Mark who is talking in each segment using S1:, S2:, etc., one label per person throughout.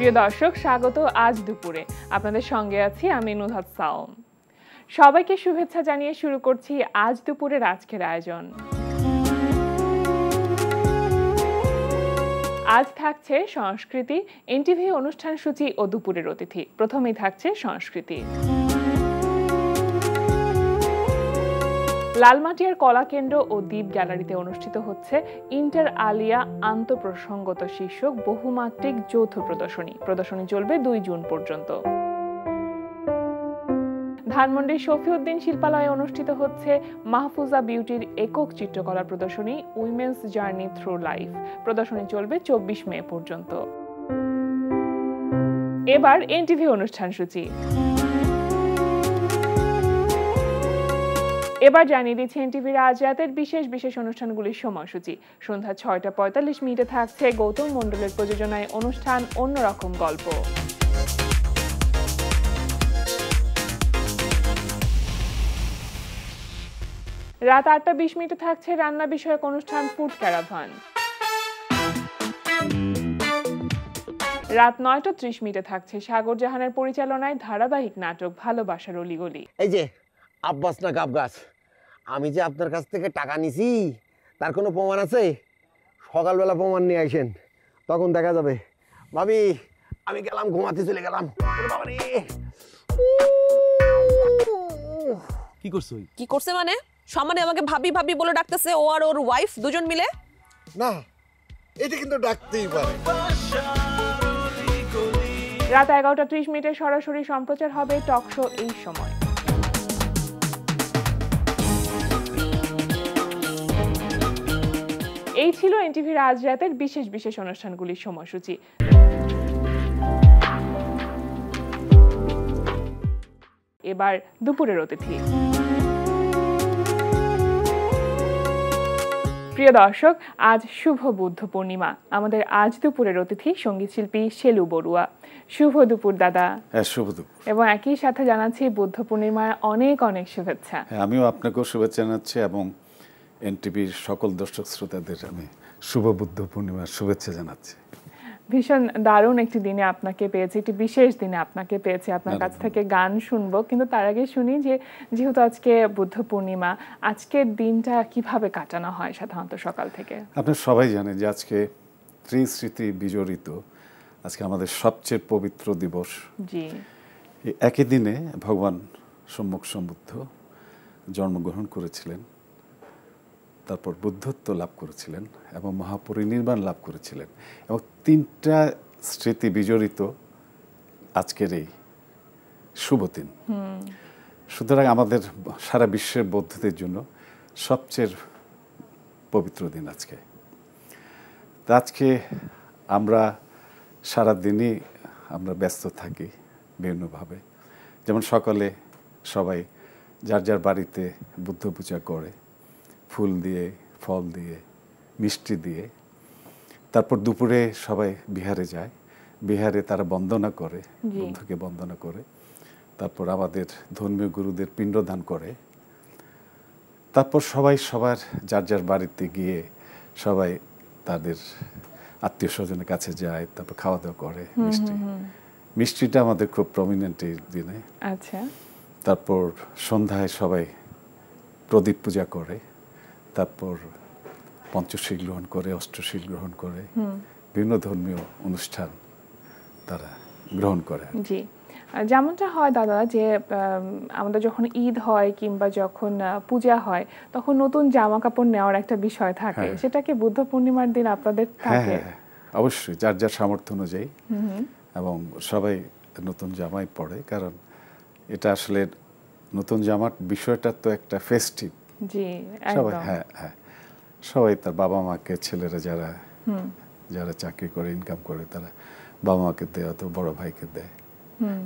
S1: প্রিয় দর্শক, স্বাগত আজ দুপুরে। আপনাদের সঙ্গে আছি আমি নুহাত সাওম। সবাইকে শুভেচ্ছা জানিয়ে শুরু করছি আজ দুপুরের আজকের আয়োজন। আজ থাকছে সংস্কৃতি, এনটিভি অনুষ্ঠান সূচি ও দুপুরের অতিথি। প্রথমেই থাকছে সংস্কৃতি। লালমাটিয়ার কলাকেন্দ্র ও দ্বীপ গ্যালারিতে অনুষ্ঠিত হচ্ছে ইন্টার আলিয়া আন্তঃপ্রসঙ্গত শীর্ষক বহুমাত্রিক যৌথ প্রদর্শনী। প্রদর্শনী চলবে 2 জুন পর্যন্ত। ধানমন্ডির শফিউদ্দিন শিল্পালয়ে অনুষ্ঠিত হচ্ছে মাহফুজা বিউটির একক চিত্রকলা প্রদর্শনী উইমেন্স জার্নি থ্রু লাইফ। প্রদর্শনী চলবে 24 মে পর্যন্ত। এবার এনটিভি অনুষ্ঠান সূচি। এবার জানিয়ে দিচ্ছি এনটিভির আজ রাতের বিশেষ বিশেষ অনুষ্ঠানগুলির সময়সূচি। সন্ধ্যা 6টা 45 থাকছে গৌতম মণ্ডলের প্রযোজনায় অনুষ্ঠান অন্যরকম গল্প। রাত 8টা 20 থাকছে রান্না বিষয়ক অনুষ্ঠান ফুড ক্যারাভান। রাত 9টা 30 থাকছে সাগর জাহানের পরিচালনায় ধারাবাহিক নাটক ভালোবাসার অলিগলি।
S2: এই যে আব্বাস না গাবগাছ, আমি যে আপনার কাছ থেকে টাকা নিছি তার কোনো প্রমাণ আছে? সকালবেলা প্রমাণ নিয়ে আসেন, তখন দেখা যাবে। ভাবি, আমি গেলাম, ঘুমাতে চলে গেলাম।
S3: কি করছো?
S4: কি করছে মানে? সামনে আমাকে ভাবি ভাবি বলে ডাকতেছে, ও আর ওর ওয়াইফ দুজন মিলে।
S2: না, এটা কিন্তু ডাকতেই পারে।
S1: রাত 11টা 30 সরাসরি সম্প্রচার হবে টক শো এই সময়। এই ছিল এনটিভির আজ রাতের বিশেষ বিশেষ অনুষ্ঠানগুলির সময়সূচি। এবার দুপুরের অতিথি। প্রিয় দর্শক, আজ শুভ বুদ্ধ পূর্ণিমা। আমাদের আজ দুপুরের অতিথি সঙ্গীত শিল্পী শেলু বড়ুয়া। শুভ দুপুর দাদা।
S3: শুভ দুপুর।
S1: এবং একই সাথে জানাচ্ছি বুদ্ধ পূর্ণিমার অনেক অনেক শুভেচ্ছা।
S3: আমিও আপনাকেও শুভেচ্ছা জানাচ্ছি এবং এনটিভির সকল দর্শক শ্রোতাদের আমি শুভ বুদ্ধ পূর্ণিমার শুভেচ্ছা জানাচ্ছি।
S1: ভীষণ দারুণ একটি দিনে আপনাকে পেয়েছি, একটি বিশেষ দিনে আপনাকে পেয়েছি। আপনার কাছ থেকে গান শুনবো, কিন্তু তার আগে শুনি যে যেহেতু আজকে বুদ্ধ পূর্ণিমা, আজকের দিনটা কিভাবে কাটানো হয় সাধারণত সকাল থেকে?
S3: আপনারা সবাই জানেন যে আজকে ত্রিস্মৃতি বিজড়িত, আজকে আমাদের সবচেয়ে পবিত্র দিবস।
S1: জি।
S3: একই দিনে ভগবান সম্মুখ সম্বুদ্ধ জন্মগ্রহণ করেছিলেন, তারপর বুদ্ধত্ব লাভ করেছিলেন এবং মহাপরিনির্বাণ লাভ করেছিলেন, এবং 3টা স্মৃতি বিজড়িত আজকের এই শুভ দিন। সুতরাং আমাদের সারা বিশ্বের বৌদ্ধদের জন্য সবচেয়ে পবিত্র দিন আজকে। তা আজকে আমরা সারা দিনই আমরা ব্যস্ত থাকি বিভিন্নভাবে। যেমন সকালে সবাই যার যার বাড়িতে বুদ্ধ পূজা করে, ফুল দিয়ে, ফল দিয়ে, মিষ্টি দিয়ে। তারপর দুপুরে সবাই বিহারে যায়, বিহারে তারা বন্দনা করে, বুদ্ধকে বন্দনা করে। তারপর আমাদের ধর্মীয় গুরুদের পিণ্ডদান করে। তারপর সবাই সবার যার যার বাড়িতে গিয়ে সবাই তাদের আত্মীয় স্বজনের কাছে যায়, তারপর খাওয়া দাওয়া করে। মিষ্টিটা আমাদের খুব প্রমিনেন্ট এই দিনে।
S1: আচ্ছা।
S3: তারপর সন্ধ্যায় সবাই প্রদীপ পূজা করে, তারপর পঞ্চশীল গ্রহণ করে, অষ্টশীল গ্রহণ করে, বিভিন্ন ধর্মীয় অনুষ্ঠান তারা গ্রহণ করে।
S1: জি, যেমনটা হয় দাদা যে আমাদের যখন ঈদ হয় কিংবা যখন পূজা হয় তখন নতুন জামা কাপড় নেওয়ার একটা বিষয় থাকে, সেটা কি বুদ্ধ পূর্ণিমার দিন আপনাদের থাকে?
S3: হ্যাঁ, অবশ্যই, যার যার সামর্থ্য অনুযায়ী। এবং সবাই নতুন জামাই পরে, কারণ এটা আসলে নতুন জামার বিষয়টা তো একটা ফেস্টিভ।
S1: জি,
S3: সবাই সবাই তার বাবা মাকে, ছেলেরা যারা যারা চাকরি করে, ইনকাম করে, তারা বাবা মাকে দেয়, অথবা বড় ভাইকে দেয়,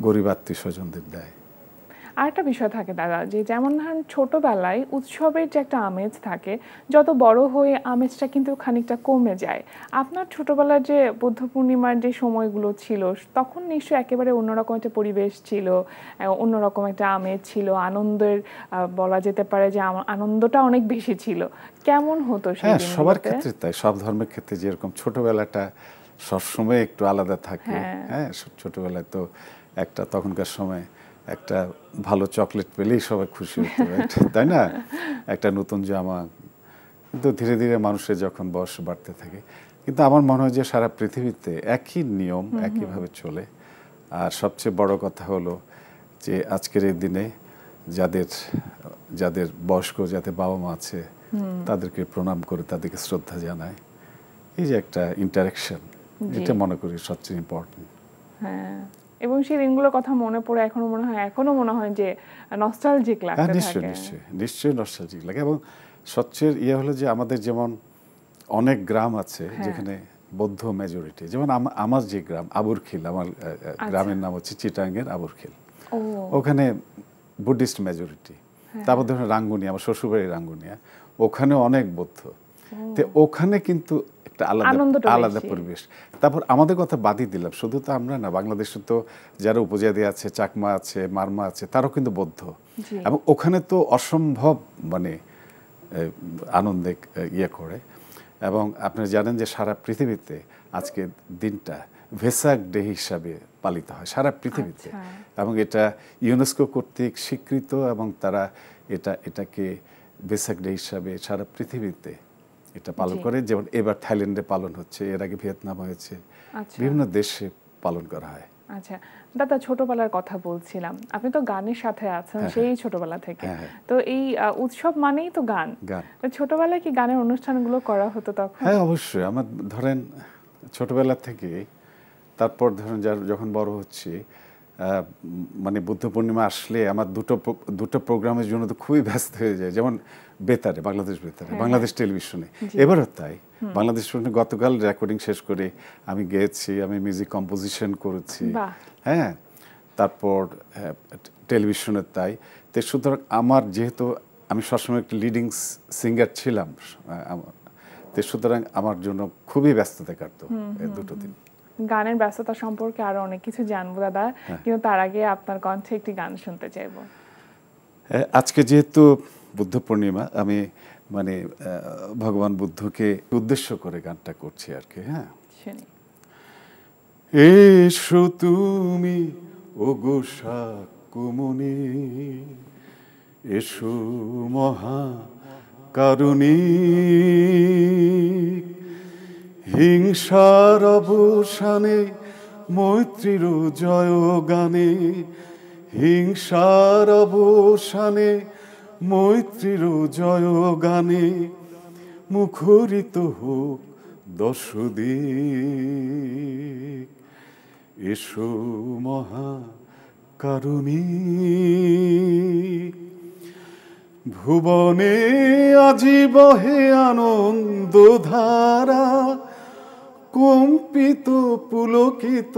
S3: গরিব আত্মীয় স্বজনদের দেয়।
S1: আরেকটা বিষয় থাকে দাদা, যে যেমন ধরেন ছোটবেলায় উৎসবের যে একটা আমেজ থাকে, যত বড় হয়ে আমেজটা কিন্তু খানিকটা কমে যায়। আপনার ছোটবেলার যে বুদ্ধ পূর্ণিমার যে সময়গুলো ছিল, তখন নিশ্চয়ই একেবারে অন্যরকম একটা পরিবেশ ছিল, অন্যরকম একটা আমেজ ছিল, আনন্দের বলা যেতে পারে যে আনন্দটা অনেক বেশি ছিল। কেমন হতো সেই দিনগুলোতে?
S3: সবার ক্ষেত্রে তাই, সব ধর্মের ক্ষেত্রে যেরকম ছোটবেলাটা সবসময় একটু আলাদা থাকে।
S1: হ্যাঁ।
S3: হ্যাঁ, ছোটবেলায় তো একটা তখনকার সময় একটা ভালো চকলেট পেলেই সবাই খুশি হতো, তাই না? একটা নতুন জামা। কিন্তু ধীরে ধীরে মানুষের যখন বয়স বাড়তে থাকে, কিন্তু আমার মনে হয় যে সারা পৃথিবীতে একই নিয়ম একইভাবে চলে। আর সবচেয়ে বড় কথা হলো যে আজকের এই দিনে যাদের যাদের বয়স্ক যাদের বাবা মা আছে তাদেরকে প্রণাম করে তাদেরকে শ্রদ্ধা জানায়। এই যে একটা ইন্টারাকশন, এটা মনে করি সবচেয়ে ইম্পর্টেন্ট।
S1: হ্যাঁ, এবং সেই দিনগুলোর কথা মনে পড়ে এখনো মনে হয় যে নস্টালজিক লাগতে থাকে।
S3: নিশ্চয়ই নিশ্চয়ই নিশ্চয়ই নস্টালজিক লাগে। এবং সবচেয়ে হলো যে আমাদের যেমন অনেক গ্রাম আছে যেখানে বৌদ্ধ মেজরিটি, যেমন আমার যে গ্রাম আবুরখিল, আমার গ্রামের নাম হচ্ছে চিটাঙ্গের আবুরখিল, ওখানে বুদ্ধিস্ট মেজরিটি। তারপর ধরুন রাঙ্গুনিয়া, আমার শ্বশুরবাড়ির রাঙ্গুনিয়া, ওখানে অনেক বৌদ্ধ। তো ওখানে কিন্তু একটা আলাদা পরিবেশ। তারপর আমাদের কথা বাদই দিলাম, শুধু তো আমরা না, বাংলাদেশে তো যারা উপজাতি আছে, চাকমা আছে, মারমা আছে, তারাও কিন্তু বৌদ্ধ। এবং ওখানে তো অসম্ভব মানে আনন্দে করে। এবং আপনারা জানেন যে সারা পৃথিবীতে আজকে দিনটা ভেসাক ডে হিসাবে পালিত হয় সারা পৃথিবীতে। এবং এটা ইউনেস্কো কর্তৃক স্বীকৃত, এবং তারা এটাকে ভেসাক ডে হিসাবে সারা পৃথিবীতে এটা পালন করে। যেমন এবার থাইল্যান্ডে পালন হচ্ছে, এর আগে ভিয়েতনাম হয়েছে, বিভিন্ন দেশে পালন করা হয়।
S1: আচ্ছা দাদা, ছোটবেলার কথা বলছিলাম, আপনি তো গানের সাথে আছেন সেই ছোটবেলা থেকে। তো এই উৎসব মানেই তো গান। ছোটবেলায় কি গানের অনুষ্ঠানগুলো করা হতো তখন?
S3: হ্যাঁ, অবশ্যই। আমার ধরেন ছোটবেলা থেকে, তারপর ধরেন যখন বড় হচ্ছি, মানে বুদ্ধ পূর্ণিমা আসলে আমার দুটো প্রোগ্রামের জন্য তো খুবই ব্যস্ত হয়ে যায়। যেমন বেতারে, বাংলাদেশ বেতারে, বাংলাদেশ টেলিভিশনে, এবারও তাই। বাংলাদেশ টেলিভিশনে গতকাল রেকর্ডিং শেষ করে আমি গেয়েছি, আমি মিউজিক কম্পোজিশন করেছি। হ্যাঁ, তারপর টেলিভিশনের তাই। তো সুতরাং আমার যেহেতু আমি সবসময় একটা লিডিং সিঙ্গার ছিলাম, তো সুতরাং আমার জন্য খুবই ব্যস্ততা কাটতো এই দুটো দিন।
S1: গানের ব্যস্ততা সম্পর্কে আরো অনেক কিছু জানবো দাদা, কিন্তু তার আগে আপনার কণ্ঠে একটি গান শুনতে চাইবো।
S3: আজকে যেহেতু বুদ্ধ পূর্ণিমা, আমি মানে ভগবান বুদ্ধকে উদ্দেশ্য করে গানটা করছি আর কি। হ্যাঁ, এসো তুমি ওগো শাক্যমুনি, এসো মহা কারুণী, হিংসার অবসানে মৈত্রীর জয় গানে, হিংসার অবসানে মৈত্রীর জয় গানে, মুখরিত হোক দশদিক, এসো মহা কারুণী। ভুবনে আজি বহে আনন্দ ধারা, কম্পিত পুলকিত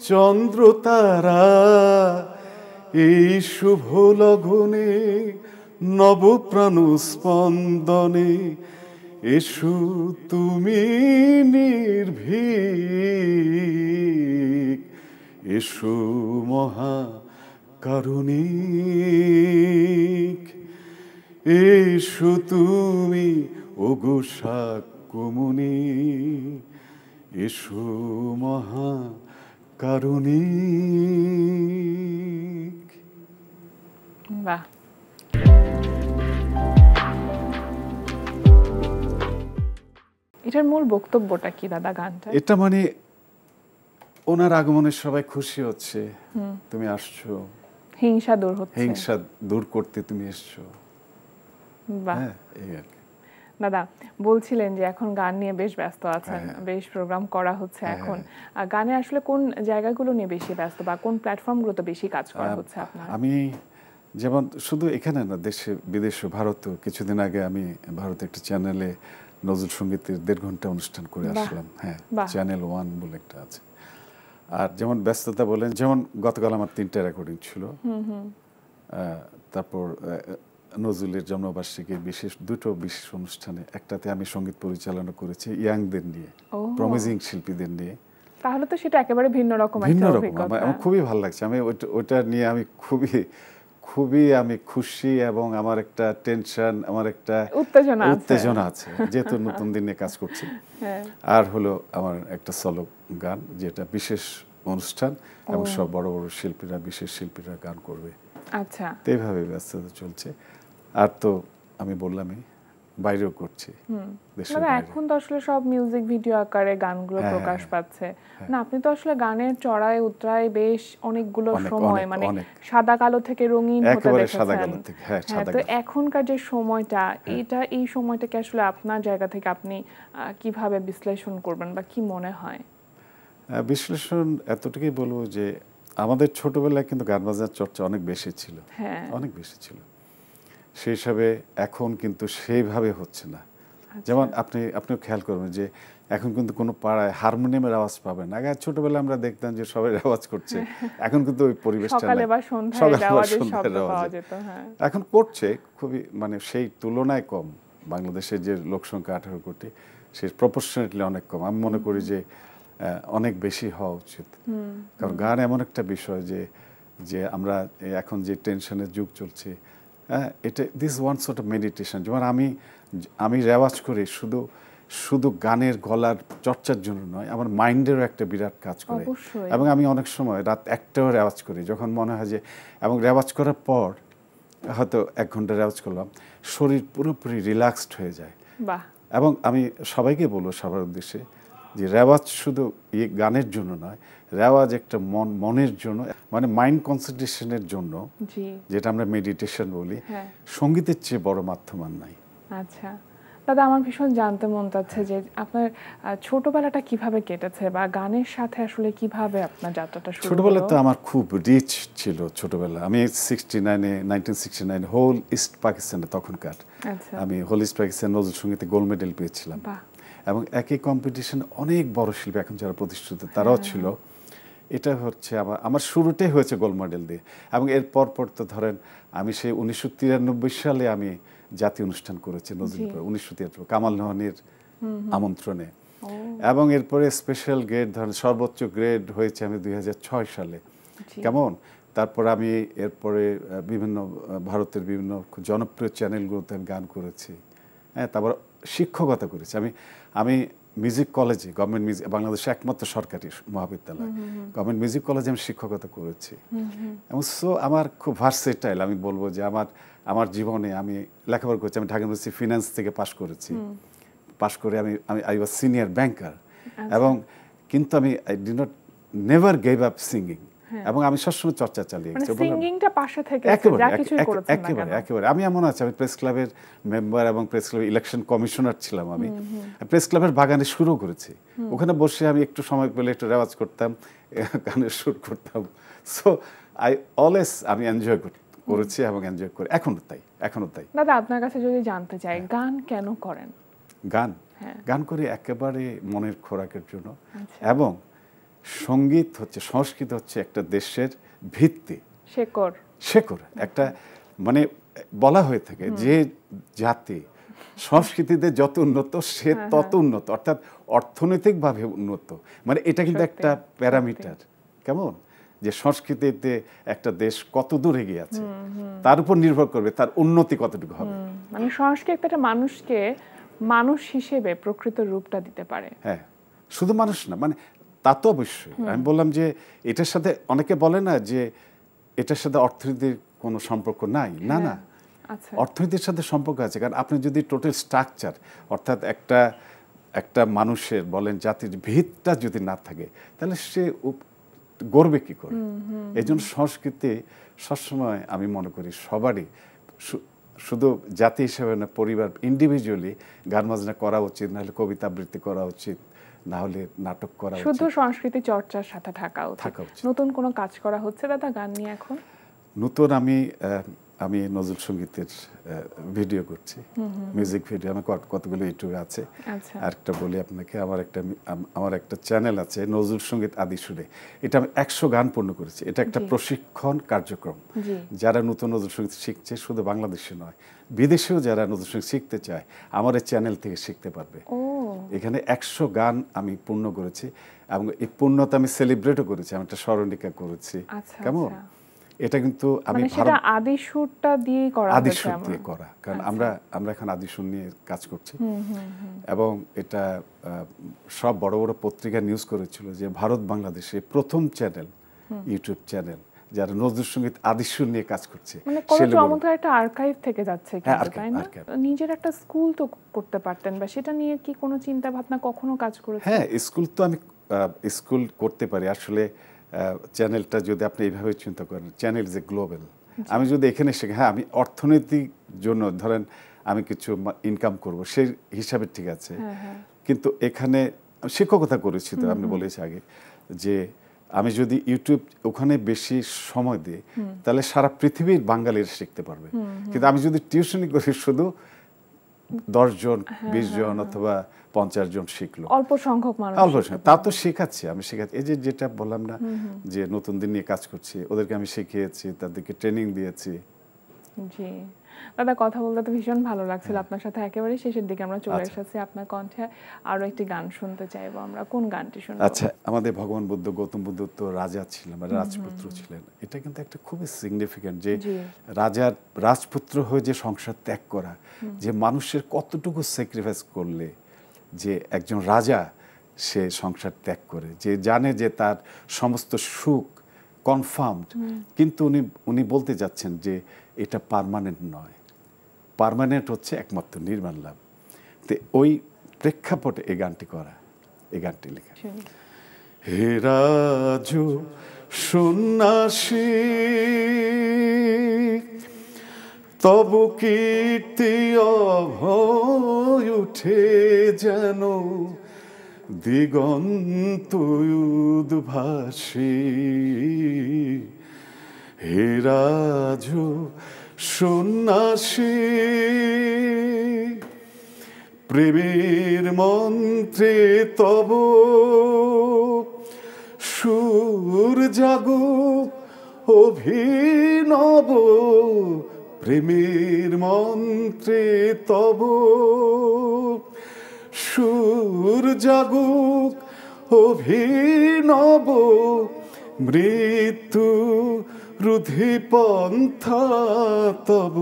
S3: চন্দ্র তারা, এই শুভ লগনে নবপ্রাণ স্পন্দনে, এসো তুমি নির্ভীক, এসো মহা কারুণিক, এসো তুমি ওগো শাক্যমুনি, এসো মহা কারুণিক।
S1: বাহ, এটার মূল বক্তব্যটা কি দাদা গানটা?
S3: এটা মানে ওনার আগমনে সবাই খুশি হচ্ছে, তুমি আসছো,
S1: হিংসা দূর হচ্ছে,
S3: হিংসা দূর করতে তুমি এসছো।
S1: বাহ,
S3: এই আর কি।
S1: দাদা বলছিলেন যে এখন গান নিয়ে বেশ ব্যস্ত আছেন, বেশ প্রোগ্রাম করা হচ্ছে এখন। গানে আসলে কোন জায়গাগুলো নিয়ে বেশি ব্যস্ত বা কোন প্ল্যাটফর্মগুলোতে বেশি কাজ করা হচ্ছে আপনার?
S3: আমি যেমন শুধু এখানে না, দেশে বিদেশে, ভারতেও কিছুদিন আগে আমি ভারতে একটা চ্যানেলে নজরুল সঙ্গীতের 1.5 ঘন্টা অনুষ্ঠান করে আসলাম। হ্যাঁ, চ্যানেল 1 বলে একটা আছে। আর যেমন ব্যস্ততা বলেন, যেমন গতকাল আমার 3টা রেকর্ডিং ছিল। তারপর নজরুলের জন্মবার্ষিকীর দুটো বিশেষ অনুষ্ঠানে, একটাতে আমি সঙ্গীত পরিচালনা করেছি ইয়াংদের নিয়ে, প্রমিজিং শিল্পীদের নিয়ে।
S1: তাহলে তো সেটা একেবারে ভিন্ন রকম একটা অভিজ্ঞতা।
S3: আমার খুবই ভালো লাগছে। আমি ওইটা নিয়ে আমি খুবই খুবই আমি খুশি এবং আমার একটা টেনশন, আমার একটা উত্তেজনা আছে যেহেতু নতুন দিনে কাজ করছি। আর হলো আমার একটা সলো গান, যেটা বিশেষ অনুষ্ঠান এবং সব বড় বড় শিল্পীরা, বিশেষ শিল্পীরা গান করবে।
S1: আচ্ছা,
S3: তো এইভাবে ব্যস্ততা চলছে। আর তো আমি বললামই বাইরেও করছি।
S1: এখন তো আসলে সব মিউজিক ভিডিও আকারে গানগুলো প্রকাশ পাচ্ছে না, আপনি তো আসলে গানের চড়াই উতরাই বেশ অনেকগুলো সময় মানে সাদা কালো থেকে রঙিন হতে দেখেছেন। তো এখনকার যে সময়টা, এই সময়টাকে আসলে আপনার জায়গা থেকে আপনি কিভাবে বিশ্লেষণ করবেন বা কি মনে হয়?
S3: বিশ্লেষণ এতটুকুই বলবো যে আমাদের ছোটবেলায় কিন্তু গান বাজনার চর্চা অনেক বেশি ছিল, অনেক বেশি ছিল। সেই হিসাবে এখন কিন্তু সেইভাবে হচ্ছে না। যেমন আপনিও খেয়াল করবেন যে এখন কিন্তু কোনো পাড়ায় হারমোনিয়ামের আওয়াজ পাবেন না। আগে ছোটবেলায় আমরা দেখতাম যে সবাই আওয়াজ করছে, এখন কিন্তু ওই পরিবেশটা
S1: সকালে বা সন্ধ্যায় শব্দ পাওয়া যেত।
S3: এখন করছে খুবই, মানে সেই তুলনায় কম। বাংলাদেশের যে লোকসংখ্যা 18 কোটি, সেই প্রপোর্শনেটলি অনেক কম। আমি মনে করি যে অনেক বেশি হওয়া উচিত। কারণ গান এমন একটা বিষয় যে আমরা এখন যে টেনশনের যুগ চলছে, এটা this one sort of meditation. যেমন আমি রেওয়াজ করি শুধু গানের গলার চর্চার জন্য নয়, আমার মাইন্ডেরও একটা বিরাট কাজ করে। এবং আমি অনেক সময় রাত 1টাও রেওয়াজ করি, যখন মনে হয় যে, এবং রেওয়াজ করার পর হয়তো 1 ঘন্টা রেওয়াজ করলাম, শরীর পুরোপুরি রিল্যাক্সড হয়ে যায়। এবং আমি সবাইকে বলবো সবার উদ্দেশ্যে যে রেওয়াজ শুধু গানের জন্য নয়, রেওয়াজ একটা মনের জন্য, মানে মাইন্ড কনসেন্ট্রেশনের জন্য, যেটা আমরা মেডিটেশন বলি। সঙ্গীতের চেয়ে বড় মাধ্যম আর নাই।
S1: আচ্ছা দাদা, আমার ভীষণ জানতে মন চাচ্ছে যে আপনার ছোটবেলাটা কিভাবে কেটেছে বা গানের সাথে আসলে কিভাবে আপনার যাত্রাটা শুরু হলো?
S3: ছোটবেলা তো আমার খুব রিচ ছিল ছোটবেলা। আমি 1969 হোল ইস্ট পাকিস্তানে তখনকার, আমি হোল ইস্ট পাকিস্তান নজরুল সঙ্গীতে গোল্ড মেডেল পেয়েছিলাম। এবং একই কম্পিটিশনে অনেক বড় শিল্পী এখন যারা প্রতিষ্ঠিত তারাও ছিল। এটা হচ্ছে আমার শুরুটাই হয়েছে গোল্ড মেডেল দিয়ে। এবং এর পর তো ধরেন আমি সেই 1993 সালে আমি জাতীয় অনুষ্ঠান করেছি নজরুল, 1993 কামাল নোহানীর আমন্ত্রণে। এবং এরপরে স্পেশাল গ্রেড, ধরেন সর্বোচ্চ গ্রেড হয়েছে আমি 2006 সালে। কেমন? তারপর আমি এরপরে বিভিন্ন ভারতের বিভিন্ন জনপ্রিয় চ্যানেলগুলোতে আমি গান করেছি। তারপর শিক্ষকতা করেছি। আমি মিউজিক কলেজে, গভর্নমেন্ট মিউজিক, বাংলাদেশে একমাত্র সরকারি মহাবিদ্যালয়, গভর্নমেন্ট মিউজিক কলেজে আমি শিক্ষকতা করেছি। এবং সো আমার খুব ভার্সেটাইল, আমি বলবো যে আমার জীবনে আমি লেখাপড়া করেছি। আমি ঢাকা ইউনিভার্সিটি ফিনান্স থেকে পাশ করেছি। পাশ করে আই ওয়াজ সিনিয়র ব্যাংকার। এবং কিন্তু আমি নেভার গেভ আপ সিঙ্গিং। এবং আমি সবসময় চর্চা চালিয়ে গেছি।
S1: সিঙ্গিংটা পাশে থেকে
S3: একেবারে আমি এমন আছে, আমি প্রেস ক্লাবের মেম্বার এবং প্রেস ক্লাবের ইলেকশন কমিশনার ছিলাম। আমি প্রেস ক্লাবের বাগানে শুরু করেছি। ওখানে বসে আমি একটু সময় পেলে একটু রেওয়াজ করতাম, গানের সুর করতাম। সো আমি এনজয় করেছি এবং এনজয় করি এখনো তাই।
S1: দাদা, আপনার কাছে যদি জানতে চাই, গান কেন করেন?
S3: গান করি একেবারে মনের খোরাকের জন্য। এবং সঙ্গীত হচ্ছে, সংস্কৃত হচ্ছে একটা দেশের ভিত্তি, শেকড়। একটা মানে বলা হয়ে থাকে যে জাতি সংস্কৃতিতে যত উন্নত সে তত উন্নত, অর্থাৎ অর্থনৈতিকভাবে উন্নত। মানে এটা কিন্তু একটা প্যারামিটার। কেমন? যে সংস্কৃতিতে একটা দেশ কত দূর এগিয়ে আছে তার উপর নির্ভর করবে তার উন্নতি কতটুকু হবে।
S1: মানে সংস্কৃতি একটা মানুষকে মানুষ হিসেবে প্রকৃত রূপটা দিতে পারে।
S3: শুধু মানুষ না, মানে তা তো অবশ্যই। আমি বললাম যে এটার সাথে অনেকে বলে না যে এটার সাথে অর্থনীতির কোনো সম্পর্ক নাই। না, অর্থনীতির সাথে সম্পর্ক আছে। কারণ আপনি যদি টোটাল স্ট্রাকচার, অর্থাৎ একটা মানুষের বলেন জাতির ভিতটা যদি না থাকে, তাহলে সে গড়বে কি করে? এই জন্য সংস্কৃতি সবসময় আমি মনে করি সবারই, শুধু জাতি হিসেবে না, পরিবার ইন্ডিভিজুয়ালি গান বাজনা করা উচিত, নাহলে কবিতা আবৃত্তি করা উচিত, না হলে নাটক করা উচিত।
S1: শুধু সংস্কৃতি চর্চার সাথে থাকা উচিত। নতুন কোনো কাজ করা হচ্ছে দাদা গান নিয়ে এখন?
S3: নতুন আমি নজরুল সঙ্গীতের ভিডিও করছি, মিউজিক ভিডিও। আমার কতগুলো ইউটিউবে আছে। আরেকটা বলি আপনাকে, আমার একটা চ্যানেল আছে নজরুল সঙ্গীত আদি সুরে। এটা আমি 100 গান পূর্ণ করেছি। এটা একটা প্রশিক্ষণ কার্যক্রম। যারা নতুন নজরুল সঙ্গীত শিখছে, শুধু বাংলাদেশে নয়, বিদেশেও যারা নজরুল সঙ্গীত শিখতে চায় আমার এই চ্যানেল থেকে শিখতে পারবে। এখানে 100 গান আমি পূর্ণ করেছি এবং এই পূর্ণতা আমি সেলিব্রেটও করেছি। আমি একটা স্মরণিকা করেছি। কেমন? এটা কিন্তু আমি
S1: মানে সেটা আদি সুরটা দিয়েই করা
S3: আদি
S1: হয়েছে
S3: সুর দিয়ে করা, কারণ আমরা এখন আদি সুর নিয়ে কাজ করছি এবং এটা সব বড় বড় পত্রিকা নিউজ করেছিল যে ভারত বাংলাদেশে প্রথম চ্যানেল, ইউটিউব চ্যানেল যারা নজরুল সঙ্গীত আদি সুর নিয়ে কাজ করছে।
S1: মানে কত চমৎকার একটা আর্কাইভ থেকে যাচ্ছে কিন্তু, তাই না? নিজের একটা স্কুল তো করতে পারতেন, বা সেটা নিয়ে কি কোনো চিন্তা ভাবনা কখনো কাজ করেছেন?
S3: হ্যাঁ, স্কুল তো আমি স্কুল করতে পারি আসলে। চ্যানেলটা যদি আপনি এইভাবে চিন্তা করেন, চ্যানেল যে গ্লোবাল, আমি যদি এখানে শেখা, হ্যাঁ আমি অর্থনৈতিক জন্য ধরেন আমি কিছু ইনকাম করব সেই হিসাবে ঠিক আছে, কিন্তু এখানে শিক্ষকতা করেছি তো আমি বলেছি আগে যে আমি যদি ইউটিউব ওখানে বেশি সময় দিই তাহলে সারা পৃথিবীর বাঙালিরা শিখতে পারবে, কিন্তু আমি যদি টিউশনি করি শুধু 10 জন 20 জন অথবা 50 জন শিখলো,
S1: অল্প সংখ্যক মানুষ,
S3: অল্প সংখ্যক, তা তো শেখাচ্ছি আমি, শেখাচ্ছি। এই যে যেটা বললাম না যে নতুন দিন নিয়ে কাজ করছি, ওদেরকে আমি শিখিয়েছি, তাদেরকে ট্রেনিং দিয়েছি।
S1: জি দাদা, কথা বলতে তো ভীষণ ভালো লাগছিল আপনার সাথে। একেবারে শেষের দিকে আমরা চলে এসেছি, আপনার কণ্ঠে আরো একটি গান শুনতে চাইবো আমরা। কোন গানটি শুনবো?
S3: আচ্ছা, আমাদের ভগবান বুদ্ধ, গৌতম বুদ্ধ তো রাজা ছিলেন, রাজপুত্র ছিলেন। এটা কিন্তু একটা খুবই সিগনিফিক্যান্ট যে রাজার রাজপুত্র হয়ে যে সংসার ত্যাগ করা, যে মানুষের কতটুকু স্যাক্রিফাইস করলে যে একজন রাজা সে সংসার ত্যাগ করে, যে জানে যে তার সমস্ত সুখ কনফার্মড, কিন্তু উনি বলতে যাচ্ছেন যে এটা পার্মানেন্ট নয়, পার্মানেন্ট হচ্ছে একমাত্র নির্মাণ লাভ। তো ওই প্রেক্ষাপটে এই গানটি করা, এই গানটি লেখা। হে রাজু সন্ন্যাসী তবু কীর্তি অভয় উঠে যেন দিগন্ত উদ্ভাসী। হে রাজু সন্ন্যাসী প্রেমের মন্ত্রে তব সুর জাগুক অভিনব, প্রেমের মন্ত্রে তব সুর জাগুক অভিনব, মৃত্যু রুধি পন্থা তব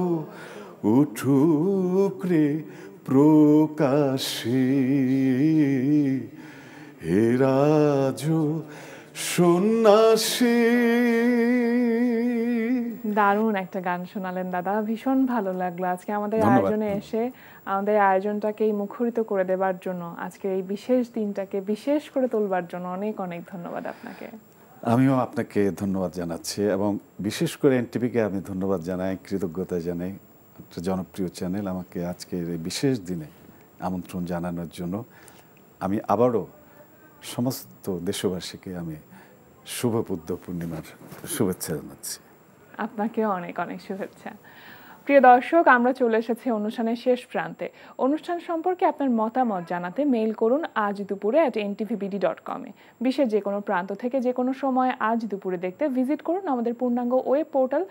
S3: উঠুক রে প্রকাশে। হে রাজু সন্ন্যাসী।
S1: দারুণ একটা গান শোনালেন দাদা, ভীষণ ভালো লাগলো আজকে আমাদের আয়োজনে এসে আমাদের আয়োজনটাকে মুখরিত করে দেবার জন্য, আজকে এই বিশেষ দিনটাকে বিশেষ করে তোলবার জন্য অনেক অনেক ধন্যবাদ আপনাকে।
S3: আমিও আপনাকে ধন্যবাদ জানাচ্ছি এবং বিশেষ করে এনটিভিকে আমি ধন্যবাদ জানাই, কৃতজ্ঞতা জানাই। একটা জনপ্রিয় চ্যানেল আমাকে আজকের এই বিশেষ দিনে আমন্ত্রণ জানানোর জন্য। আমি আবারও সমস্ত দেশবাসীকে আমি শুভ বুদ্ধ পূর্ণিমার শুভেচ্ছা জানাচ্ছি।
S1: আপনাকেও অনেক অনেক শুভেচ্ছা। প্রিয় দর্শক, আমরা চলে এসেছি অনুষ্ঠানের শেষ প্রান্তে। অনুষ্ঠান সম্পর্কে আপনার মতামত জানাতে মেইল করুন আজ দুপুরে @ntvbd.com এ। বিশ্বের যে কোনো প্রান্ত থেকে যে কোনো সময় আজ দুপুরে দেখতে ভিজিট করুন আমাদের পূর্ণাঙ্গ ওয়েব পোর্টাল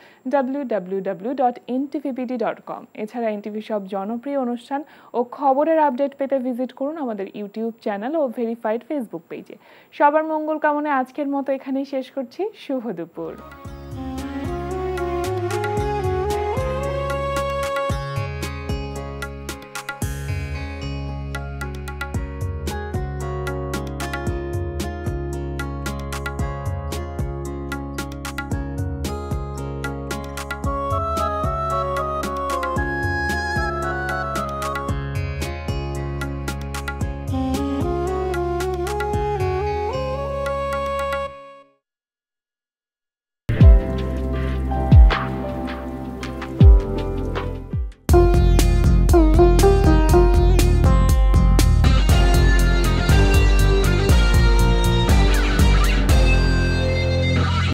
S1: www.ntvbd.com। এছাড়া এনটিভি সব জনপ্রিয় অনুষ্ঠান ও খবরের আপডেট পেতে ভিজিট করুন আমাদের ইউটিউব চ্যানেল ও ভেরিফাইড ফেসবুক পেজে। সবার মঙ্গল কামনায় আজকের মতো এখানেই শেষ করছি। শুভ দুপুর।